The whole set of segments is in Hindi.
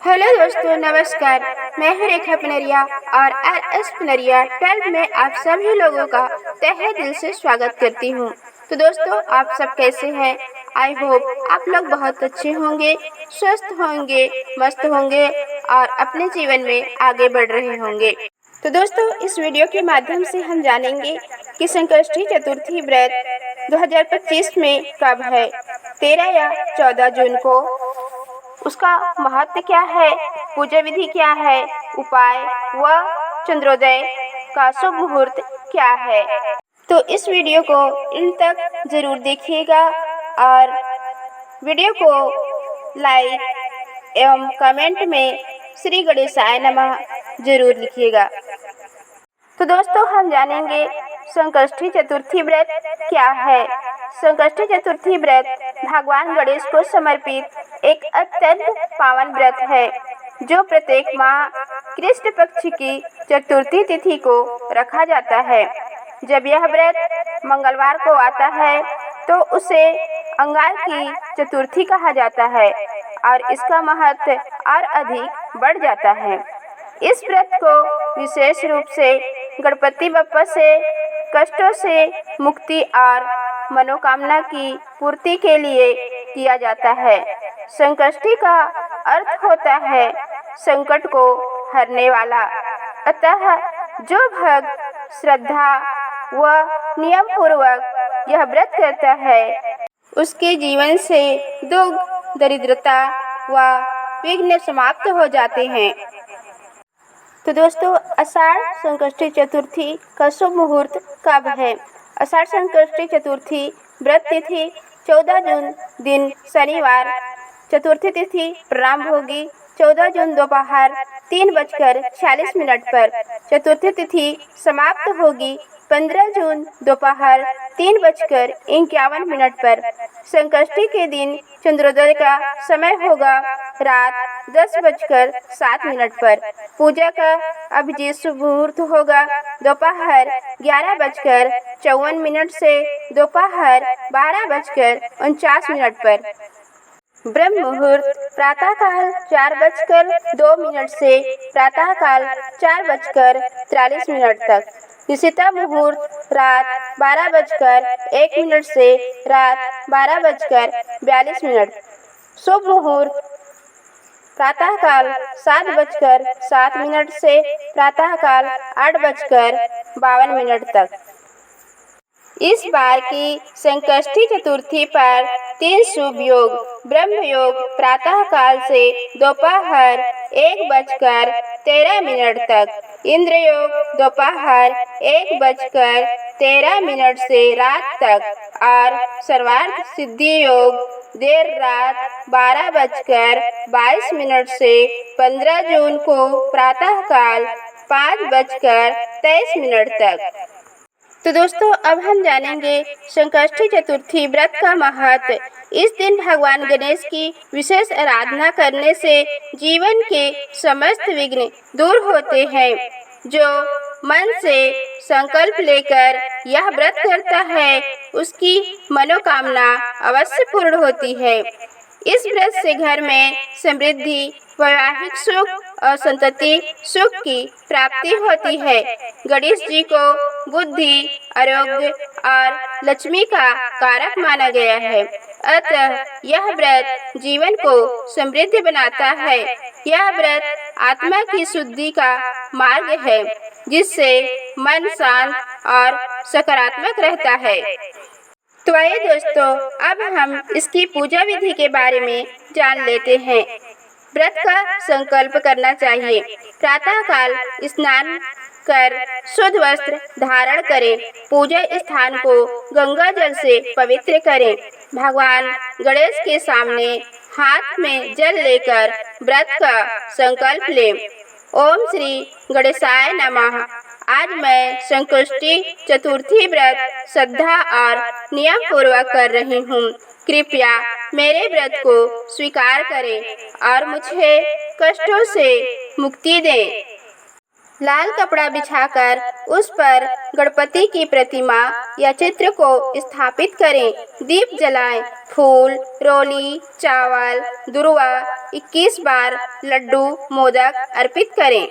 हेलो दोस्तों, नमस्कार। मैं हूं रेखा पनरिया और RS पनरिया 12 में आप सभी लोगों का तहे दिल से स्वागत करती हूं। तो दोस्तों, आप सब कैसे हैं? आई होप आप लोग बहुत अच्छे होंगे, स्वस्थ होंगे, मस्त होंगे और अपने जीवन में आगे बढ़ रहे होंगे। तो दोस्तों, इस वीडियो के माध्यम से हम जानेंगे कि संकष्टी चतुर्थी व्रत 2025 में कब है। 13 या 14 जून को। उसका महत्व क्या है, पूजा विधि क्या है, उपाय व चंद्रोदय का शुभ मुहूर्त क्या है। तो इस वीडियो को इन तक जरूर देखिएगा और वीडियो को लाइक एवं कमेंट में श्री गणेशाय नमः जरूर लिखिएगा। तो दोस्तों, हम जानेंगे संकष्टी चतुर्थी व्रत क्या है। संकष्टी चतुर्थी व्रत भगवान गणेश को समर्पित एक अत्यंत पावन व्रत है जो प्रत्येक माह कृष्ण पक्ष की चतुर्थी तिथि को रखा जाता है। जब यह व्रत मंगलवार को आता है तो उसे अंगार की चतुर्थी कहा जाता है और इसका महत्व और अधिक बढ़ जाता है। इस व्रत को विशेष रूप से गणपति बप्पा से कष्टों से मुक्ति और मनोकामना की पूर्ति के लिए किया जाता है। संकष्टी का अर्थ होता है संकट को हरने वाला। अतः जो भक्त श्रद्धा व नियम पूर्वक यह व्रत करता है उसके जीवन से दुख, दरिद्रता व विघ्न समाप्त हो जाते हैं। तो दोस्तों, आषाढ़ संकष्टी चतुर्थी का शुभ मुहूर्त कब है। आषाढ़ संकष्टी चतुर्थी व्रत तिथि 14 जून दिन शनिवार। चतुर्थी तिथि प्रारंभ होगी 14 जून दोपहर 3:46 पर। चतुर्थी तिथि समाप्त होगी 15 जून दोपहर 3:51 पर। संकष्टी के दिन चंद्रोदय का समय होगा रात 10:07 पर। पूजा का अभिजीत शुभ मुहूर्त होगा दोपहर 11:54 से दोपहर 12:49 पर। ब्रह्म मुहूर्त प्रातःकाल 4:02 से प्रातःकाल 4:43 तक। निशिता मुहूर्त रात 12:01 से रात 12:42। शुभ मुहूर्त प्रातःकाल 7:07 से प्रातःकाल 8:52 तक। इस बार की संकष्टी चतुर्थी पर 3 शुभ योग। ब्रह्म योग प्रातःकाल से दोपहर 1:13 तक। इंद्र योग दोपहर 1:13 से रात तक और सर्वार्थ सिद्धि योग देर रात 12:22 से 15 जून को प्रातःकाल 5:23 तक। तो दोस्तों, अब हम जानेंगे संकष्टी चतुर्थी व्रत का महत्व। इस दिन भगवान गणेश की विशेष आराधना करने से जीवन के समस्त विघ्न दूर होते हैं। जो मन से संकल्प लेकर यह व्रत करता है उसकी मनोकामना अवश्य पूर्ण होती है। इस व्रत से घर में समृद्धि, वैवाहिक सुख और संतति सुख की प्राप्ति होती है। गणेश जी को बुद्धि, आरोग्य और लक्ष्मी का कारक माना गया है। अतः यह व्रत जीवन को समृद्ध बनाता है। यह व्रत आत्मा की शुद्धि का मार्ग है जिससे मन शांत और सकारात्मक रहता है। तो आइए दोस्तों, अब हम इसकी पूजा विधि के बारे में जान लेते हैं। व्रत का संकल्प करना चाहिए। प्रातःकाल स्नान कर शुद्ध वस्त्र धारण करें। पूजा स्थान को गंगा जल से पवित्र करें। भगवान गणेश के सामने हाथ में जल लेकर व्रत का संकल्प लें। ओम श्री गणेशाय नमः। आज मैं संकष्टी चतुर्थी व्रत श्रद्धा और नियम पूर्वक कर रही हूँ। कृपया मेरे व्रत को स्वीकार करें और मुझे कष्टों से मुक्ति दें। लाल कपड़ा बिछाकर उस पर गणपति की प्रतिमा या चित्र को स्थापित करें। दीप जलाएं। फूल, रोली, चावल, दुर्वा 21 बार लड्डू मोदक अर्पित करें।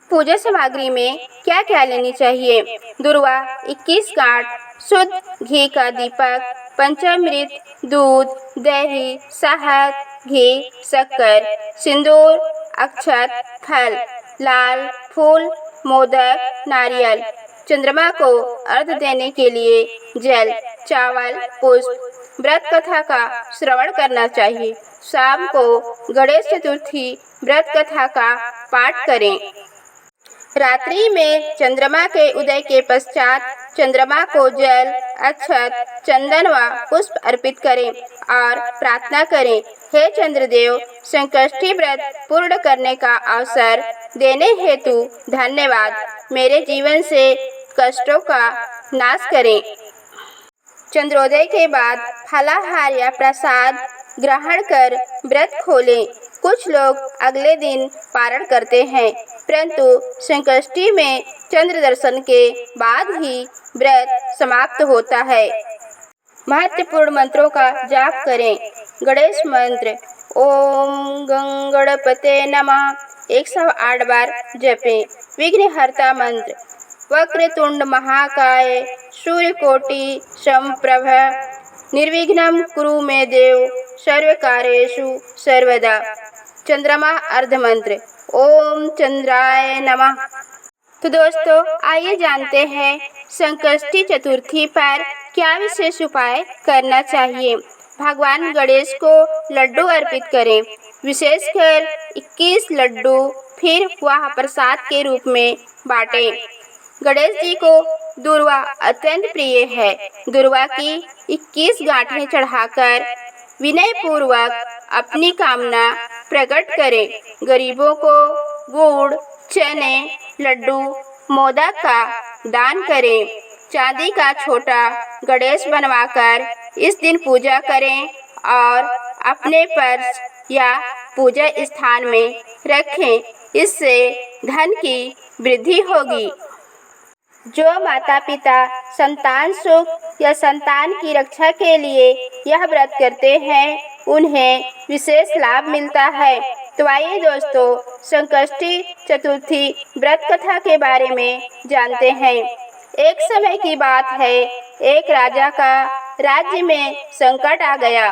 पूजा सामग्री में क्या क्या लेनी चाहिए? दुर्वा 21 गांठ, शुद्ध घी का दीपक, पंचामृत, दूध, दही, शहद, घी, शक्कर, सिंदूर, अक्षत, फल, लाल फूल, मोदक, नारियल। चंद्रमा को अर्घ देने के लिए जल, चावल, पुष्प। व्रत कथा का श्रवण करना चाहिए। शाम को गणेश चतुर्थी व्रत कथा का पाठ करें। रात्रि में चंद्रमा के उदय के पश्चात चंद्रमा को जल, अक्षत, चंदन व पुष्प अर्पित करें और प्रार्थना करें, हे चंद्रदेव, संकष्टी व्रत पूर्ण करने का अवसर देने हेतु धन्यवाद। मेरे जीवन से कष्टों का नाश करें। चंद्रोदय के बाद फलाहार या प्रसाद ग्रहण कर व्रत खोलें। कुछ लोग अगले दिन पारण करते हैं, परंतु संकष्टी में चंद्र दर्शन के बाद ही व्रत समाप्त होता है। महत्वपूर्ण मंत्रों का जाप करें। गणेश मंत्र ओम गंगणपते नमः 108 बार जपें। विघ्नहर्ता मंत्र वक्रतुंड महाकाय सूर्यकोटि समप्रभ निर्विघ्नं कुरु मे देव सर्वकार्येषु सर्वदा। चंद्रमा अर्ध मंत्र ओम चंद्राय नमः। तो दोस्तों, आइए जानते हैं संकष्टी चतुर्थी पर क्या विशेष उपाय करना चाहिए। भगवान गणेश को लड्डू अर्पित करें, विशेषकर 21 लड्डू, फिर वह प्रसाद के रूप में बांटें। गणेश जी को दुर्वा अत्यंत प्रिय है। दुर्वा की 21 गांठें चढ़ाकर विनय पूर्वक अपनी कामना प्रकट करें। गरीबों को गुड़, चने, लड्डू, मोदक का दान करें। चांदी का छोटा गणेश बनवाकर इस दिन पूजा करें और अपने पर्स या पूजा स्थान में रखें। इससे धन की वृद्धि होगी। जो माता पिता संतान सुख या संतान की रक्षा के लिए यह व्रत करते हैं, उन्हें विशेष लाभ मिलता है। तो आइए दोस्तों, संकष्टी चतुर्थी व्रत कथा के बारे में जानते हैं। एक समय की बात है, एक राजा का राज्य में संकट आ गया।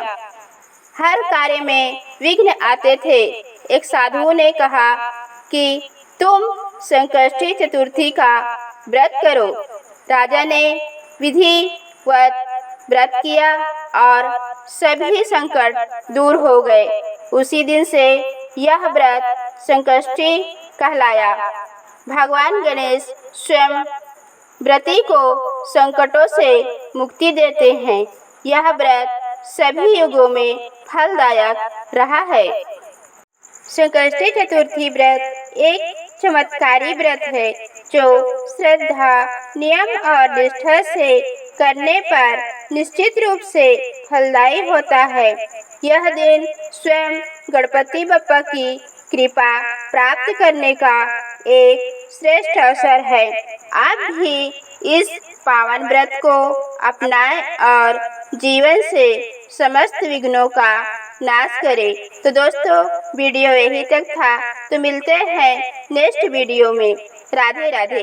हर कार्य में विघ्न आते थे। एक साधु ने कहा कि तुम संकष्टी चतुर्थी का व्रत करो। राजा ने विधिवत व्रत किया और सभी संकट दूर हो गए। उसी दिन से यह व्रत संकष्टी कहलाया। भगवान गणेश स्वयं व्रती को संकटों से मुक्ति देते हैं। यह व्रत सभी युगों में फलदायक रहा है। संकष्टी चतुर्थी व्रत एक चमत्कारी व्रत है जो श्रद्धा, नियम और निष्ठा से करने पर निश्चित रूप से फलदायी होता है। यह दिन स्वयं गणपति बप्पा की कृपा प्राप्त करने का एक श्रेष्ठ अवसर है। आप भी इस पावन व्रत को अपनाएं और जीवन से समस्त विघ्नों का नाश करें। तो दोस्तों, वीडियो यहीं तक था। तो मिलते हैं नेक्स्ट वीडियो में। राधे राधे।